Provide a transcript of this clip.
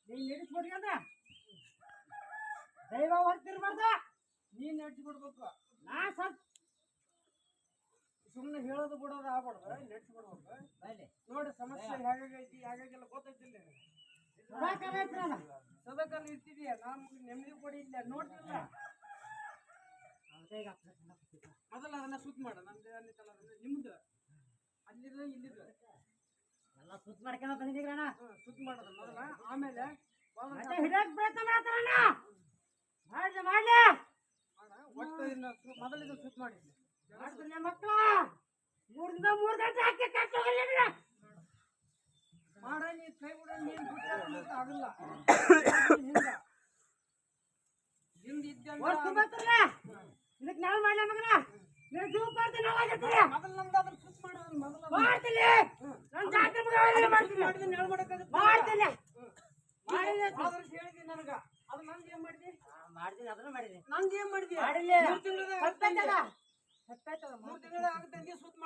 ನೀನ್ ನಡೆಸ್ಬಿಡ್ಕಂದ ದೈವ ಹೊರ್ತಿರ್ಬಾರ್ದ ನೀನ್ ನಡೆಸ್ಬಿಡ್ಬೇಕು ನಾ ಸ್ವಲ್ಪ ಸುಮ್ಮನೆ ಹೇಳೋದು ಬಿಡೋದು ಆಗ್ಬಾರ್ದು ನಡೆಸ್ಬಿಡ್ಬೇಕು ನೋಡಿ ಸಮಸ್ಯೆ ಹೇಗಾಗೈತಿ ಹೇಗಾಗೆಲ್ಲ ಗೊತ್ತೈತಿಲ್ಲ ಸದಾಕಾಲ ಇರ್ತಿದೀಯ ನಮ್ಗೆ ನೆಮ್ಮದಿ ಕೊಡಿ ಇಲ್ಲ ನೋಡ್ತಿಲ್ಲ ಮೊದಲ ಅದನ್ನ ಸುತ್ತ ಮಾಡ ನಮ್ದು ಅನ್ನಿತ್ತಲ್ಲ ನಿಮ್ದು ಅಲ್ಲಿದ ಇಲ್ಲಿದ ಎಲ್ಲ ಸುತ್ತ ಮಾಡ್ಕೊಂಡ ಬಂದಿದ್ದೀರಣ್ಣ ಸುತ್ತ ಮಾಡೋದು ಮೊದಲ ಆಮೇಲೆ ಹಿಡಿಯಕ್ ಪ್ರಯತ್ನ ಮಾಡತ್ತಾರಣ್ಣ ಮಾಡ್ಲಿ ಒಟ್ಟು ಮೊದಲಿದ ಸುತ್ತ ಮಾಡಿದ್ವಿ ಮಾಡ್ತೀನಿ ಮಕ್ಕಳ 3 ದಿನ 3 ಗಂಟೆ ಹಾಕಿ ಕಟ್ಟೋಗಿಲ್ಲ ಮಾಡ ನೀ ಕೈ ಬಿಡ ನೀನ್ ಬಿಟ್ಟು ಆಗಲ್ಲ ಹಿಂದ ಇದ್ದಂಗ ಇದಕ್ಕೆ ನಾವು ಮಾಡ್ಲ ಮಗನ ನೀವು ಜೂ ಮಾಡ್ತೀನಿ ಮೊದಲು ನಮ್ದು ಅದನ್ನ ಸುತ್ತ ಮಾಡೋದು ಮೊದಲು ಮಾಡ್ತೀನಿ ನನ್ನ ಜಾತಿ ಮಾಡ್ತೀನಿ ಹೇಳಿ ಮಾಡಕ್ಕಾಗುತ್ತೆ ಮಾಡ್ತೀನಿ ಆದರ್ಶ ಹೇಳಿದ್ದೀನಿ ನನಗ ಅದು ನಂದು ಏನ್ ಮಾಡಿದಿ ಮಾಡ್ತೀನಿ ಅದನ್ನ ಮಾಡಿದ್ದೀನಿ ನಂದು ಏನ್ ಮಾಡಿದಿ 3 ತಿಂಗಳ 3 ತಿಂಗಳ ಆಗದಂಗೆ ಸುತ್ತ